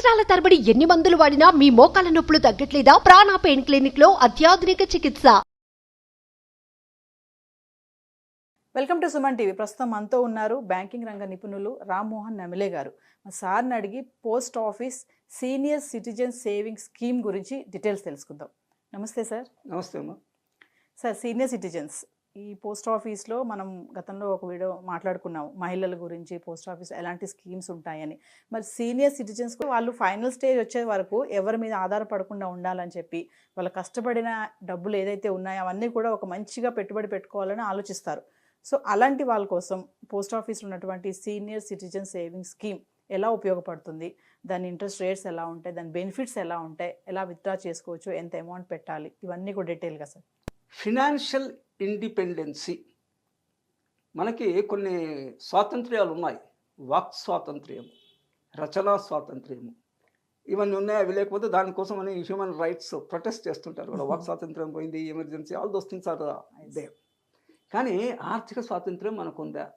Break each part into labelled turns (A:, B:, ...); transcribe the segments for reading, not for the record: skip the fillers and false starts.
A: సంవత్సరాల తరబడి ఎన్ని మందులు వాడినా మీ మోకాల నొప్పులు తగ్గట్లేదా? ప్రాణ పెయిన్ క్లినిక్ లో అత్యాధునిక చికిత్స.
B: Welcome to Suman TV. ప్రస్తుతం మనతో ఉన్నారు బ్యాంకింగ్ రంగ నిపుణులు రామ్మోహన్ నమిలే గారు. మా సార్ని అడిగి post office senior citizen saving scheme గురించి డీటెయిల్స్ తెలుసుకుందాం. నమస్తే సార్.
C: నమస్తే అమ్మా.
B: సార్, సీనియర్ సిటిజన్స్ ఈ పోస్ట్ ఆఫీస్లో మనం గతంలో ఒక వీడియో మాట్లాడుకున్నాం, మహిళల గురించి పోస్ట్ ఆఫీస్ ఎలాంటి స్కీమ్స్ ఉంటాయని. మరి సీనియర్ సిటిజన్స్ వాళ్ళు ఫైనల్ స్టేజ్ వచ్చే వరకు ఎవరి మీద ఆధారపడకుండా ఉండాలని చెప్పి వాళ్ళ కష్టపడిన డబ్బులు ఏదైతే ఉన్నాయో అవన్నీ కూడా ఒక మంచిగా పెట్టుబడి పెట్టుకోవాలని ఆలోచిస్తారు. సో అలాంటి వాళ్ళ కోసం పోస్ట్ ఆఫీస్లో ఉన్నటువంటి సీనియర్ సిటిజన్ సేవింగ్ స్కీమ్ ఎలా ఉపయోగపడుతుంది, దాని ఇంట్రెస్ట్ రేట్స్ ఎలా ఉంటాయి, దాని బెనిఫిట్స్ ఎలా ఉంటాయి, ఎలా విత్డ్రా చేసుకోవచ్చు, ఎంత అమౌంట్ పెట్టాలి, ఇవన్నీ కూడా డీటెయిల్గా సార్.
C: ఫినాన్షియల్ ఇండిపెండెన్సీ మనకి కొన్ని స్వాతంత్ర్యాలు ఉన్నాయి. వాక్ స్వాతంత్ర్యం, రచనా స్వాతంత్ర్యము, ఇవన్నీ ఉన్నాయి. అవి లేకపోతే దానికోసం అని హ్యూమన్ రైట్స్ ప్రొటెస్ట్ చేస్తుంటారు కూడా. వాక్ స్వాతంత్ర్యం పోయింది, emergency, all those things are there. కానీ ఆర్థిక స్వాతంత్ర్యం మనకు ఉందా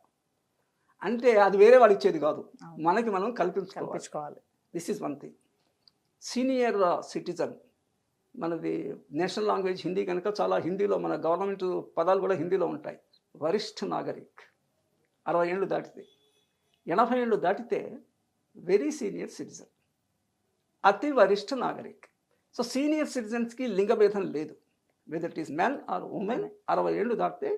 C: అంటే అది వేరే వాళ్ళు ఇచ్చేది కాదు, మనకి మనం కల్పించుకోవాలి. This is one thing. Senior citizen మనది నేషనల్ లాంగ్వేజ్ హిందీ కనుక చాలా హిందీలో మన గవర్నమెంట్ పదాలు కూడా హిందీలో ఉంటాయి. వరిష్ఠ నాగరిక్ 60 ఏళ్ళు దాటితే, 80 ఏళ్ళు దాటితే వెరీ సీనియర్ సిటిజన్, అతి వరిష్ఠ నాగరిక్. సో సీనియర్ సిటిజన్స్కి లింగభేదం లేదు, whether it is men or women. 60 ఏళ్ళు దాటితే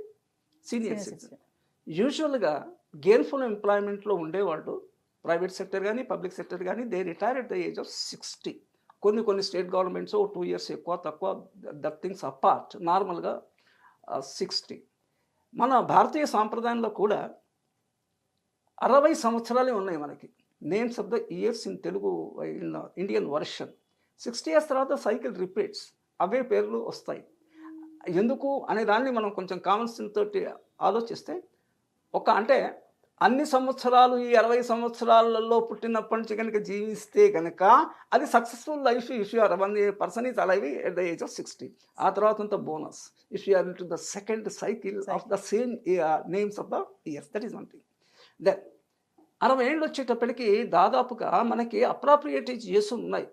C: సీనియర్ సిటిజన్. యూజువల్గా గెయిన్ఫుల్ ఎంప్లాయ్మెంట్లో ఉండేవాళ్ళు ప్రైవేట్ సెక్టర్ కానీ పబ్లిక్ సెక్టర్ కానీ they retire at the age of 60. కొన్ని స్టేట్ గవర్నమెంట్స్ 2 years ఎక్కువ తక్కువ, దట్ థింగ్స్ అపార్ట్, నార్మల్గా 60. మన భారతీయ సాంప్రదాయంలో కూడా 60 సంవత్సరాలే ఉన్నాయి మనకి. Names of the years in Telugu in Indian version. 60 years తర్వాత సైకిల్ రిపీట్స్, అవే పేర్లు వస్తాయి. ఎందుకు అనే దాన్ని మనం కొంచెం కామన్ సెన్స్ తోటి ఆలోచిస్తే అంటే అన్ని సంవత్సరాలు ఈ 60 సంవత్సరాలలో పుట్టినప్పటి నుంచి కనుక జీవిస్తే కనుక అది successful life. If you are one person is alive at the age of 60. ఆ తర్వాత అంత bonus if you are into the second cycle of the same names of the years. That is one thing. Then 60 ఏళ్ళు వచ్చేటప్పటికి దాదాపుగా మనకి appropriate age ఉన్నాయి.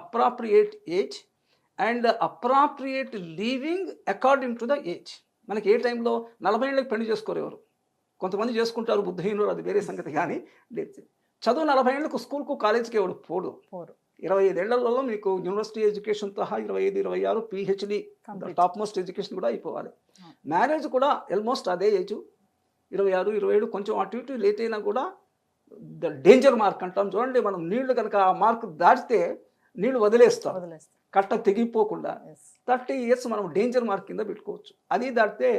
C: Appropriate age and appropriate living according to the age. మనకి ఏ టైంలో 40 ఏళ్ళకి పెళ్లి చేసుకోరు ఎవరు, కొంతమంది చేసుకుంటారు, బుద్ధహీనులు, అది వేరే సంగతి. కానీ చదువు 40 ఏళ్ళకు స్కూల్కు కాలేజీకి ఎవడు పోడు. 25 ఏళ్లలో మీకు యూనివర్సిటీ ఎడ్యుకేషన్తో 25, 26 PhD టాప్ మోస్ట్ ఎడ్యుకేషన్ కూడా అయిపోవాలి. మ్యారేజ్ కూడా ఆల్మోస్ట్ అదే ఏజ్, 26, 27. కొంచెం అటు ఇటు లేట్ అయినా కూడా ద డేంజర్ మార్క్ అంటాం చూడండి. మనం నీళ్లు కనుక ఆ మార్క్ దాటితే నీళ్లు వదిలేస్తాం, కట్ట తెగిపోకుండా. 30 years మనం డేంజర్ మార్క్ కింద పెట్టుకోవచ్చు. అది దాటితే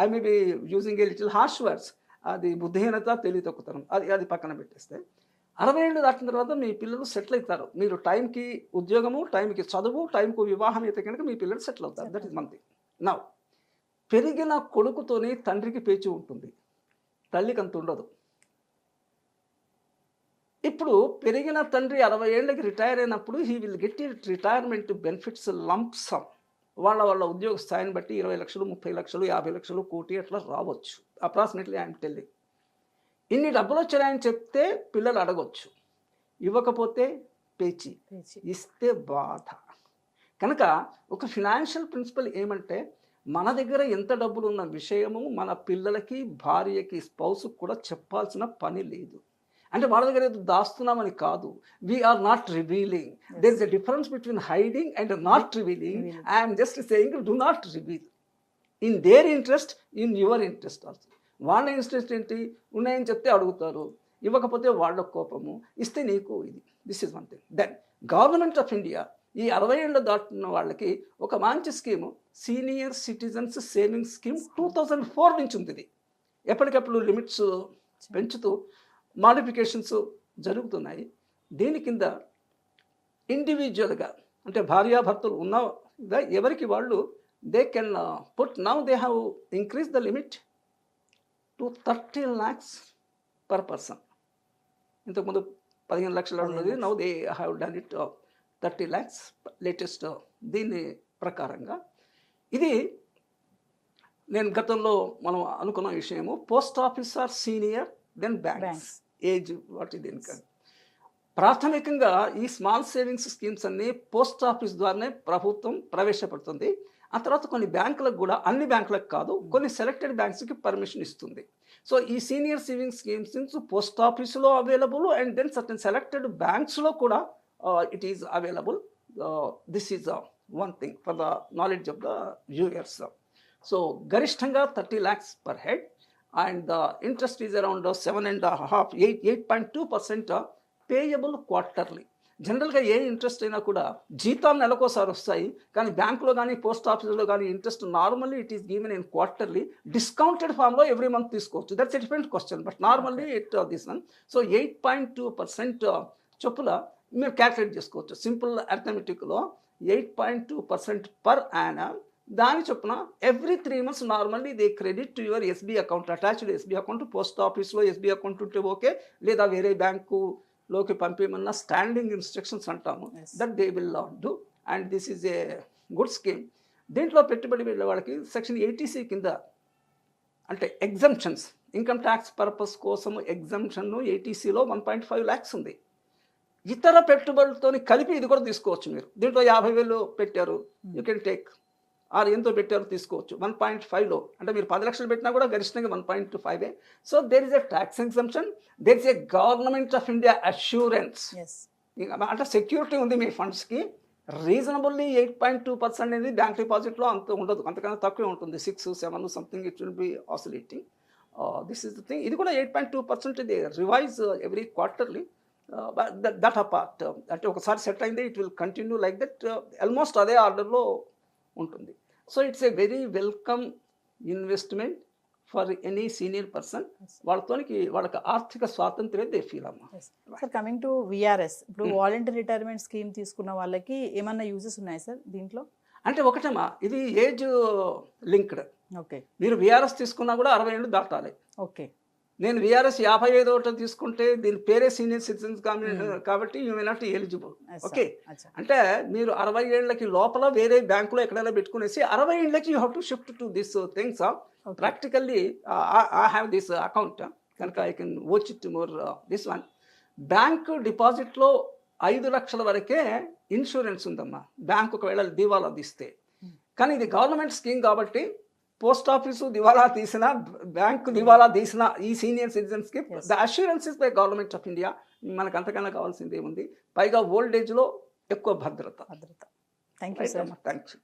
C: I may be using a little harsh words, అది బుద్ధిహీనత, తెలివితక్కుతనం, అది పక్కన పెట్టేస్తే 60 ఏళ్ళు దాటిన తర్వాత మీ పిల్లలు సెటిల్ అవుతారు. మీరు టైంకి ఉద్యోగము, టైంకి చదువు, టైంకు వివాహం అయితే కనుక మీ పిల్లలు సెటిల్ అవుతారు. That is one thing. నా పెరిగిన కొడుకుతోని తండ్రికి పేచి ఉంటుంది, తల్లికి అంత ఉండదు. ఇప్పుడు పెరిగిన తండ్రి 60 ఏళ్ళకి రిటైర్ అయినప్పుడు he will get retirement benefits lump some. వాళ్ళ ఉద్యోగ స్థాయిని బట్టి 20 లక్షలు, 30 లక్షలు, 50 లక్షలు, కోటి అట్లా రావచ్చు. Approximately I'm telling. ఇన్ని డబ్బులు వచ్చాయని చెప్తే పిల్లలు అడగొచ్చు, ఇవ్వకపోతే పేచి, ఇస్తే బాధ. కనుక ఒక ఫినాన్షియల్ ప్రిన్సిపల్ ఏమంటే మన దగ్గర ఎంత డబ్బులు ఉన్న విషయము మన పిల్లలకి, భార్యకి, స్పౌస్కి కూడా చెప్పాల్సిన పని లేదు. అంటే వాళ్ళ దగ్గర ఏదో దాస్తున్నామని కాదు. We are not revealing. There is a difference between hiding and not revealing. I'm just saying do not reveal in their interest, in your interest also. వాళ్ళ ఇంట్రెస్ట్ ఏంటి, ఉన్నాయని చెప్తే అడుగుతారు, ఇవ్వకపోతే వాళ్ళ కోపము, ఇస్తే నీకు ఇది. This is one thing. Then government of India ఈ 60 ఏళ్ళు దాటున్న వాళ్ళకి ఒక మంచి scheme senior citizens saving scheme 2004 నుంచి ఉంది. ఇది ఎప్పటికప్పుడు లిమిట్స్ పెంచుతూ మాడిఫికేషన్స్ జరుగుతున్నాయి. దీని కింద ఇండివిజువల్గా అంటే భార్యాభర్తలు ఉన్న ఎవరికి వాళ్ళు they can put, now they have increase the limit to 30 lakhs per person. ఇంతకుముందు 15 లక్షలు ఉన్నది, now they have done it 30 lakhs latest. దీని ప్రకారంగా ఇది నేను గతంలో మనం అనుకున్న విషయము. Post office or senior then banks. Age వాటి దీనికి ప్రాథమికంగా ఈ స్మాల్ సేవింగ్స్ స్కీమ్స్ అన్ని పోస్ట్ ఆఫీస్ ద్వారానే ప్రభుత్వం ప్రవేశపెడుతుంది. ఆ తర్వాత కొన్ని బ్యాంకులకు కూడా, అన్ని బ్యాంకులకు కాదు, కొన్ని సెలెక్టెడ్ బ్యాంక్స్కి పర్మిషన్ ఇస్తుంది. సో ఈ సీనియర్ సేవింగ్స్ స్కీమ్స్ పోస్ట్ ఆఫీసులో available and then certain selected బ్యాంక్స్లో కూడా it is available. This is one thing for the knowledge of the viewers. So గరిష్టంగా 30 lakhs per head and the interest is around 8.2% payable quarterly. జనరల్గా ఏ interest అయినా కూడా జీతాలు నెలకోసారి వస్తాయి, కానీ బ్యాంకులో కానీ పోస్ట్ ఆఫీసులో కానీ interest normally it is given in quarterly. Discounted ఫామ్లో ఎవ్రీ మంత్ తీసుకోవచ్చు, that's a different question, but normally it this one. So 8.2% చొప్పున మీరు క్యాల్కులేట్ చేసుకోవచ్చు. సింపుల్ అర్థమెటిక్లో 8.2% పర్ యానం. దాని చొప్పున every 3 months normally they credit to your SB account, attached SB account. Post ఆఫీస్లో SB account ఉంటే okay, లేదా వేరే బ్యాంకులోకి పంపించమన్న స్టాండింగ్ ఇన్స్ట్రక్షన్స్ అంటాము, that they will do. And this is a good scheme. దీంట్లో పెట్టుబడి వెళ్ళే వాళ్ళకి సెక్షన్ 80C కింద, అంటే ఎగ్జంప్షన్స్, ఇన్కమ్ ట్యాక్స్ పర్పస్ కోసం ఎగ్జంప్షన్ 80Cలో 1.5 lakhs ఉంది. ఇతర పెట్టుబడులతో కలిపి ఇది కూడా తీసుకోవచ్చు మీరు. దీంట్లో 50,000 పెట్టారు, యూ కెన్ టేక్, ఆర్ ఎంతో పెట్టారు తీసుకోవచ్చు. 1.5లో అంటే మీరు 10 లక్షలు పెట్టినా కూడా గరిష్టంగా 1.5. So there is a tax exemption, there is a government of India assurance. అంటే సెక్యూరిటీ ఉంది మీ ఫండ్స్కి. రీజనబుల్లీ 8.2% అనేది బ్యాంక్ డిపాజిట్లో అంత ఉండదు, అంతకన్నా తక్కువే ఉంటుంది, 6, 7 something it will be oscillating. This is the thing. ఇది కూడా 8.2% ఇది revise every quarterly. That apart, అంటే ఒకసారి సెట్ అయింది it will continue like that, almost అదే ఆర్డర్లో ఉంటుంది. So it's a very welcome investment for any senior person. వాళ్ళకి ఆర్థిక స్వాతంత్ర్యం దే ఫీల్ అమ్మా.
B: సార్, కమింగ్ టు విఆర్ఎస్, ఇప్పుడు వాలంటీర్ రిటైర్మెంట్ స్కీమ్ తీసుకున్న వాళ్ళకి ఏమన్నా యూజెస్ ఉన్నాయి సార్ దీంట్లో?
C: అంటే ఒకటేమా, ఇది ఏజ్ లింక్డ్.
B: ఓకే,
C: మీరు విఆర్ఎస్ తీసుకున్నా కూడా 60 ఏళ్ళు దాటాలి.
B: ఓకే,
C: నేను విఆర్ఎస్ 55 తీసుకుంటే దీని పేరే సీనియర్ సిటిజన్స్ కాబట్టి you may not eligible. Okay, అంటే మీరు 60 ఏళ్ళకి లోపల వేరే బ్యాంకులో ఎక్కడైనా పెట్టుకునేసి 60 ఏళ్ళకి you have to shift to this things. Practically I have this account కనుక I can watch it more this one. Bank డిపాజిట్లో 5 లక్షల వరకే ఇన్సూరెన్స్ ఉందమ్మా, బ్యాంకు ఒకవేళ దివాలా తీస్తే. కానీ ఇది గవర్నమెంట్ స్కీమ్ కాబట్టి పోస్ట్ ఆఫీసు దివాలా తీసిన, బ్యాంకు దివాలా తీసిన ఈ సీనియర్ సిటిజన్స్కి the assurance is by government of India. మనకు అంతకన్నా కావాల్సింది ఏముంది, పైగా ఓల్డ్ ఏజ్లో ఎక్కువ భద్రత.
B: Thank you sir.
C: Thank you.